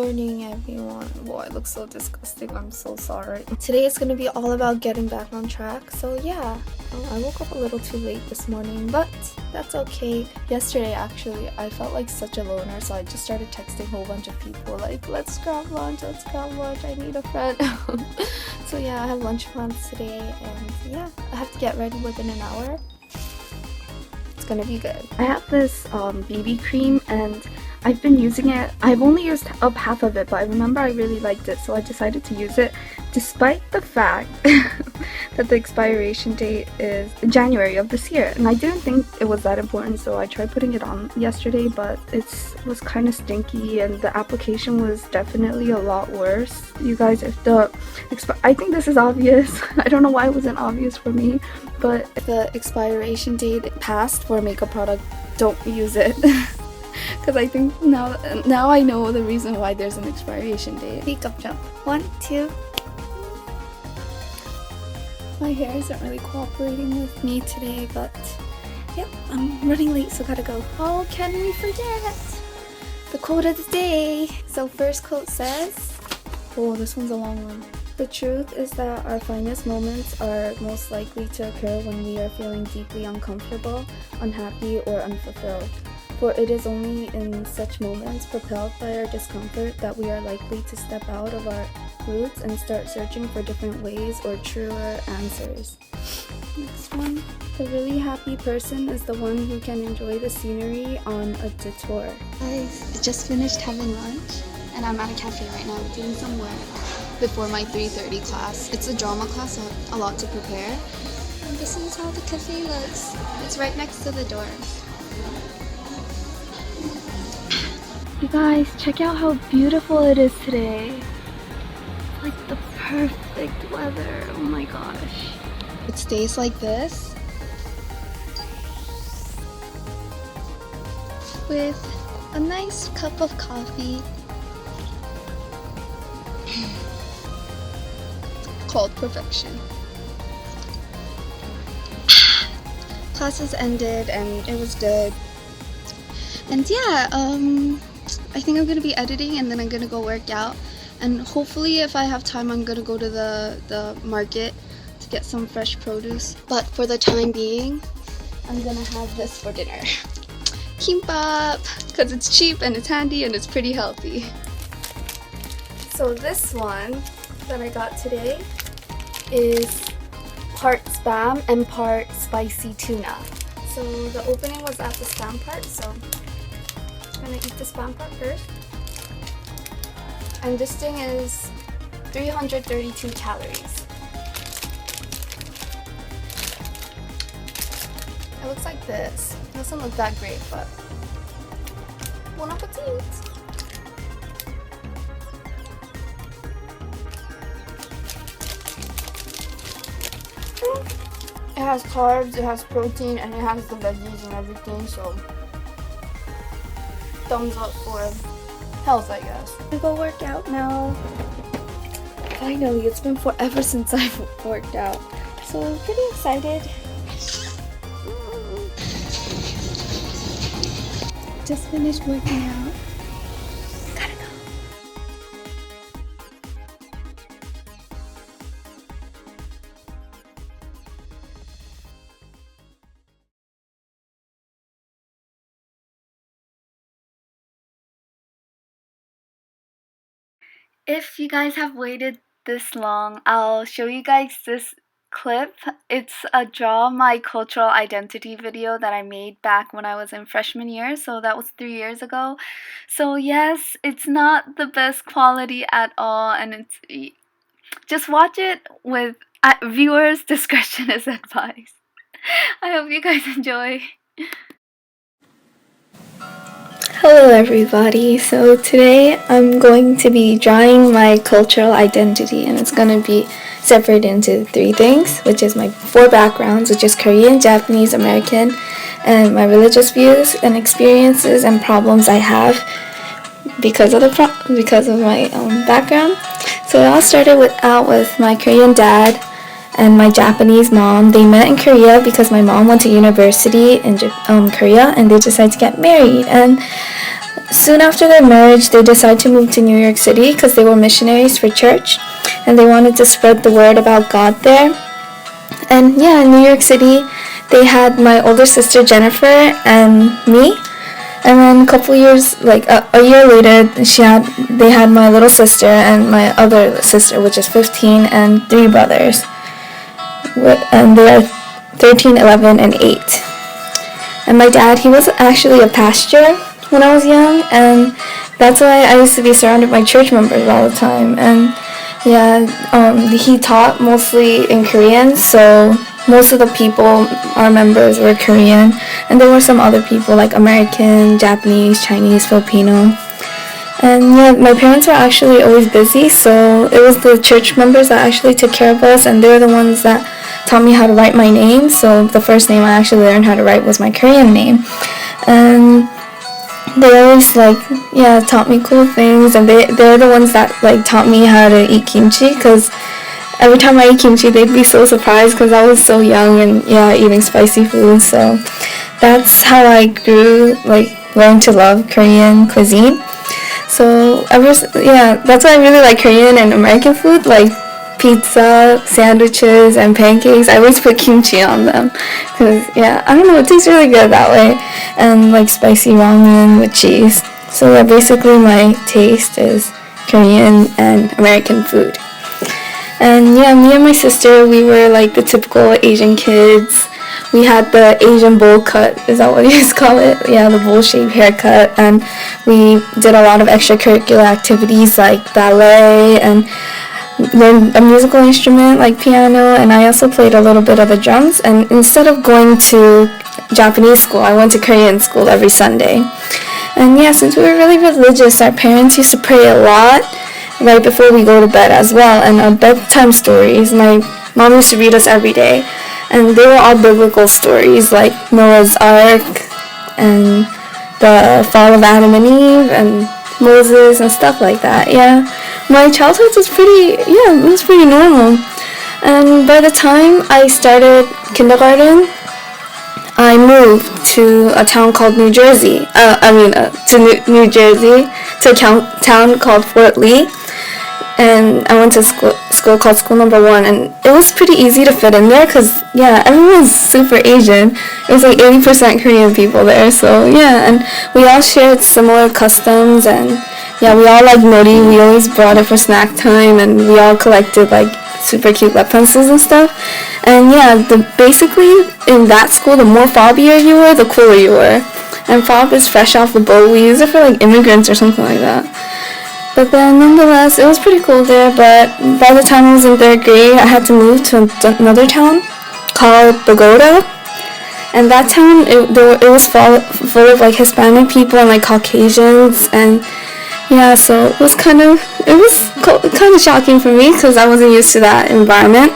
morning, everyone. Whoa, I look so disgusting. I'm so sorry. Today is gonna be all about getting back on track. So yeah, I woke up a little too late this morning, but that's okay. Yesterday, actually, I felt like such a loner, so I just started texting a whole bunch of people like, let's grab lunch, I need a friend. So yeah, I have lunch plans today, and yeah, I have to get ready within an hour. It's gonna be good. I have this BB cream, and I've been using it. I've only used up half of it, but I remember I really liked it, so I decided to use it despite the fact that the expiration date is January of this year. And I didn't think it was that important, so I tried putting it on yesterday, but it was kind of stinky and the application was definitely a lot worse. You guys, if I think this is obvious. I don't know why it wasn't obvious for me, but if the expiration date passed for a makeup product, don't use it. Because I think now I know the reason why there's an expiration date. Makeup jump. 1, 2. My hair isn't really cooperating with me today, but yep, I'm running late, so gotta go. Oh, can we forget? The quote of the day. So first quote says, oh, this one's a long one. The truth is that our finest moments are most likely to occur when we are feeling deeply uncomfortable, unhappy, or unfulfilled. For it is only in such moments, propelled by our discomfort, that we are likely to step out of our roots and start searching for different ways or truer answers. Next one. The really happy person is the one who can enjoy the scenery on a detour. Guys, I just finished having lunch, and I'm at a cafe right now doing some work before my 3:30 class. It's a drama class, so I have a lot to prepare. And this is how the cafe looks. It's right next to the dorms. You guys, check out how beautiful it is today. It's like the perfect weather. Oh my gosh. It stays like this with a nice cup of coffee called perfection. Classes ended and it was good. And yeah, I think I'm gonna be editing and then I'm gonna go work out, and hopefully if I have time I'm gonna go to the market to get some fresh produce. But for the time being, I'm gonna have this for dinner. Kimbap, because it's cheap and it's handy and it's pretty healthy. So this one that I got today is part Spam and part spicy tuna. So the opening was at the Spam part, so I'm gonna eat the Spam part first. And this thing is 332 calories. It looks like this. It doesn't look that great, but bon appetit! It has carbs, it has protein, and it has the veggies and everything, so thumbs up for health, I guess. I'm gonna go work out now. Finally, it's been forever since I've worked out, so I'm pretty excited. Just finished working out. Gotta go. If you guys have waited this long, I'll show you guys this clip. It's a Draw My Cultural Identity video that I made back when I was in freshman year, so that was 3 years ago. So yes, it's not the best quality at all, and it's just watch it with viewers' discretion is advised. I hope you guys enjoy. Hello everybody, so today I'm going to be drawing my cultural identity, and it's going to be separated into 3 things, which is my 4 backgrounds, which is Korean, Japanese, American, and my religious views and experiences and problems I have because of my background. So it all started out with my Korean dad and my Japanese mom. They met in Korea because my mom went to university in Korea, and they decided to get married. And Soon after their marriage, they decided to move to New York City because they were missionaries for church and they wanted to spread the word about God there. And yeah, in New York City, they had my older sister Jennifer and me. And then a couple years, like a year later, they had my little sister and my other sister, which is 15, and 3 brothers. And they are 13, 11, and 8. And my dad, he was actually a pastor when I was young, and that's why I used to be surrounded by church members all the time. And yeah, he taught mostly in Korean, so most of the people, our members, were Korean, and there were some other people like American, Japanese, Chinese, Filipino. And yeah, my parents were actually always busy, so it was the church members that actually took care of us, and they were the ones that taught me how to write my name. So the first name I actually learned how to write was my Korean name. And they always taught me cool things, and they're the ones that taught me how to eat kimchi, because every time I eat kimchi they'd be so surprised because I was so young and eating spicy food. So that's how I grew learned to love Korean cuisine. So that's why I really like Korean and American food, like pizza, sandwiches, and pancakes. I always put kimchi on them because I don't know, it tastes really good that way. And spicy ramen with cheese. So basically my taste is Korean and American food. And me and my sister, we were the typical Asian kids. We had the Asian bowl cut, is that what you guys call it? Yeah, the bowl shape haircut. And we did a lot of extracurricular activities like ballet and learned a musical instrument like piano, and I also played a little bit of the drums. And instead of going to Japanese school, I went to Korean school every Sunday. And since we were really religious, our parents used to pray a lot right before we go to bed as well. And our bedtime stories, my mom used to read us every day, and they were all biblical stories like Noah's Ark and the fall of Adam and Eve and Moses and stuff like that. My childhood was pretty normal. And by the time I started kindergarten, I moved to a town called New Jersey. New Jersey, to a town called Fort Lee. And I went to school called School Number 1, and it was pretty easy to fit in there because, everyone's super Asian. It was 80% Korean people there, so and we all shared similar customs, and we all liked nori. We always brought it for snack time, and we all collected super cute lead pencils and stuff. And basically in that school, the more fobbier you were, the cooler you were. And fob is fresh off the boat. We use it for immigrants or something like that. But then nonetheless, it was pretty cool there. But by the time I was in 3rd grade, I had to move to another town called Bogota. And that town, it was full of Hispanic people and Caucasians, and so it was kind of shocking for me because I wasn't used to that environment.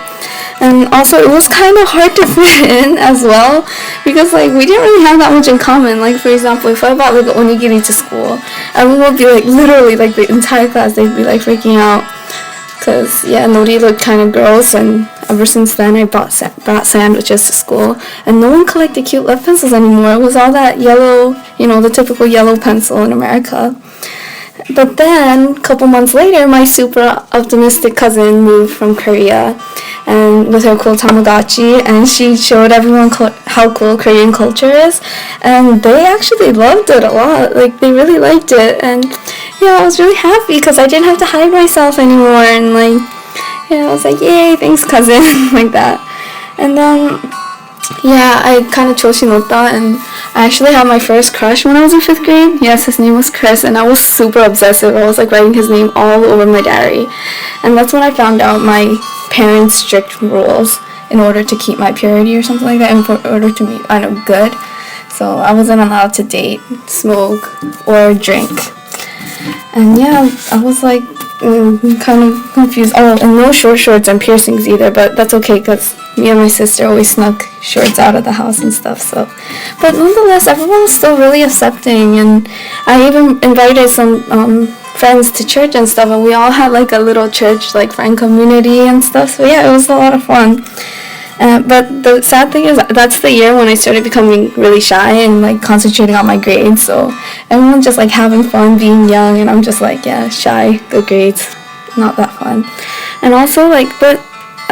And also it was kind of hard to fit in as well because we didn't really have that much in common. For example, if I brought onigiri to school, everyone would be literally the entire class, they'd be freaking out because nori looked kind of gross. And ever since then I brought sandwiches to school, and no one collected cute lead pencils anymore. It was all that yellow, the typical yellow pencil in America. But then, a couple months later, my super optimistic cousin moved from Korea, and with her cool Tamagotchi, and she showed everyone how cool Korean culture is, and they actually loved it a lot. They really liked it, and I was really happy because I didn't have to hide myself anymore, and I was yay, thanks cousin, like that. And then I kind of choshinota, and I actually had my first crush when I was in 5th grade. Yes, his name was Chris, and I was super obsessive. I was writing his name all over my diary. And that's when I found out my parents' strict rules in order to keep my purity or something like that, in order to be good. So I wasn't allowed to date, smoke, or drink. And I was kind of confused. Oh, and no short shorts and piercings either, but that's okay because me and my sister always snuck shorts out of the house and stuff. So, but nonetheless, everyone was still really accepting, and I even invited some friends to church and stuff, and we all had a little church friend community and stuff. So it was a lot of fun. But the sad thing is that's the year when I started becoming really shy and like concentrating on my grades. So everyone's just like having fun being young, and I'm just like, yeah, shy, good grades, not that fun. And also like, but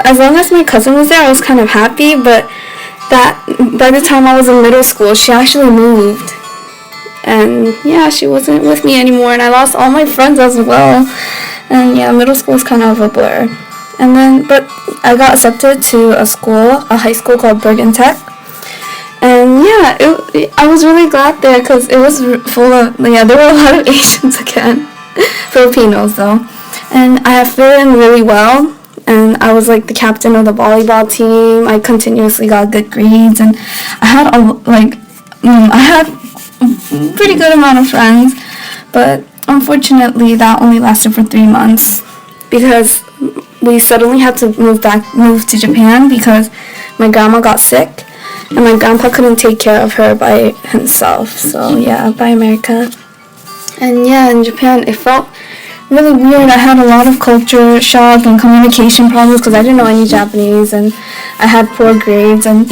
as long as my cousin was there, I was kind of happy. But that by the time I was in middle school, she actually moved, and yeah, she wasn't with me anymore, and I lost all my friends as well. And yeah, middle school is kind of a blur. And then, but I got accepted to a high school called Bergen Tech. And yeah, I was really glad there because it was full of, yeah, there were a lot of Asians again. Filipinos though. And I fit in really well. And I was like the captain of the volleyball team. I continuously got good grades. And I had I had a pretty good amount of friends. But unfortunately, that only lasted for 3 months because we suddenly had to move to Japan because my grandma got sick and my grandpa couldn't take care of her by himself. So yeah, bye America. And yeah, in Japan it felt really weird. I had a lot of culture shock and communication problems because I didn't know any Japanese and I had poor grades. And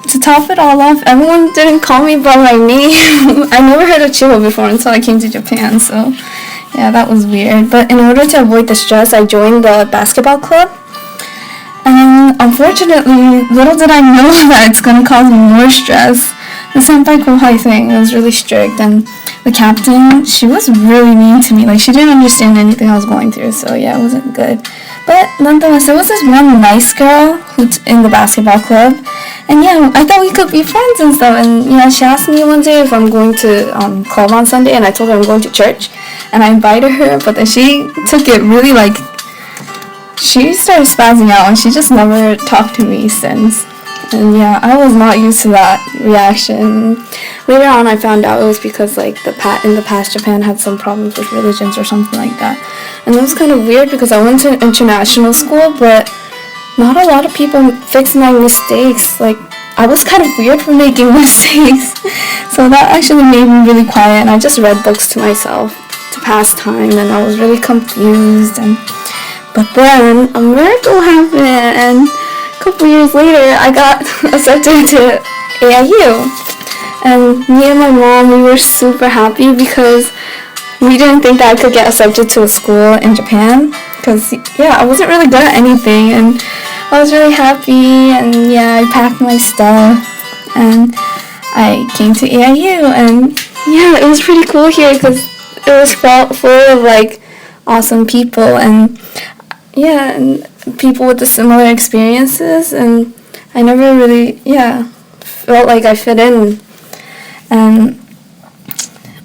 to top it all off, everyone didn't call me by my name. I never heard of Chiho before until I came to Japan, so yeah, that was weird. But in order to avoid the stress, I joined the basketball club. And unfortunately, little did I know that it's going to cause me more stress. The senpai kohai thing was really strict, and the captain, she was really mean to me. Like, she didn't understand anything I was going through, so yeah, it wasn't good. But nonetheless, there was this one nice girl who's in the basketball club, and yeah, I thought we could be friends and stuff. And yeah, she asked me one day if I'm going to club on Sunday, and I told her I'm going to church, and I invited her. But then she took it really like, she started spazzing out, and she just never talked to me since. And yeah, I was not used to that reaction. Later on, I found out it was because like in the past, Japan had some problems with religions or something like that. And it was kind of weird because I went to an international school, but not a lot of people fixed my mistakes. Like, I was kind of weird for making mistakes. So that actually made me really quiet, and I just read books to myself to pass time, and I was really confused. But then a miracle happened, and a couple years later, I got accepted to AIU. And me and my mom, we were super happy because we didn't think that I could get accepted to a school in Japan. Because, yeah, I wasn't really good at anything, and I was really happy, and yeah, I packed my stuff, and I came to AIU, and yeah, it was pretty cool here because it was full of, like, awesome people, and yeah, and people with the similar experiences, and I never really, yeah, felt like I fit in. And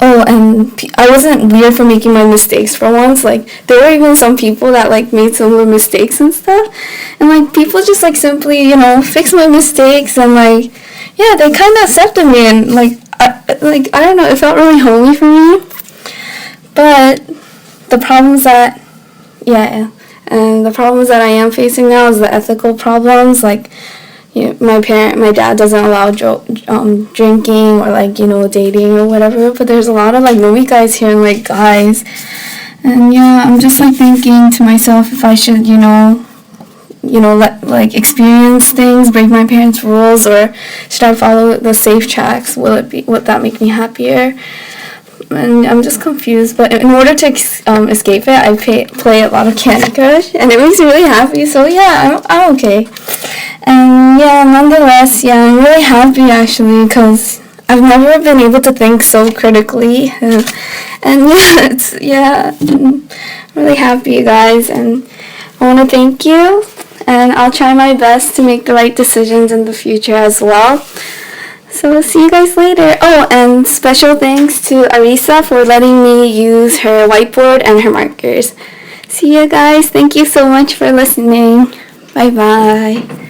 I wasn't weird for making my mistakes for once. Like, there were even some people that like made similar mistakes and stuff, and like people just like simply, you know, fix my mistakes, and like, yeah, they kind of accepted me, and like I don't know, it felt really homey for me. But the problems that I am facing now is the ethical problems. Like, you know, my dad doesn't allow drinking or like, you know, dating or whatever. But there's a lot of like movie guys here and like guys, and yeah, I'm just like thinking to myself if I should, you know, let like experience things, break my parents' rules, or should I follow the safe tracks? Would that make me happier? And I'm just confused. But in order to escape it, I play a lot of Candy Crush, and it makes me really happy. So yeah, I'm okay. And yeah, nonetheless, yeah, I'm really happy actually because I've never been able to think so critically. And I'm really happy, guys. And I want to thank you. And I'll try my best to make the right decisions in the future as well. So we'll see you guys later. Oh, and special thanks to Arisa for letting me use her whiteboard and her markers. See you guys. Thank you so much for listening. Bye-bye.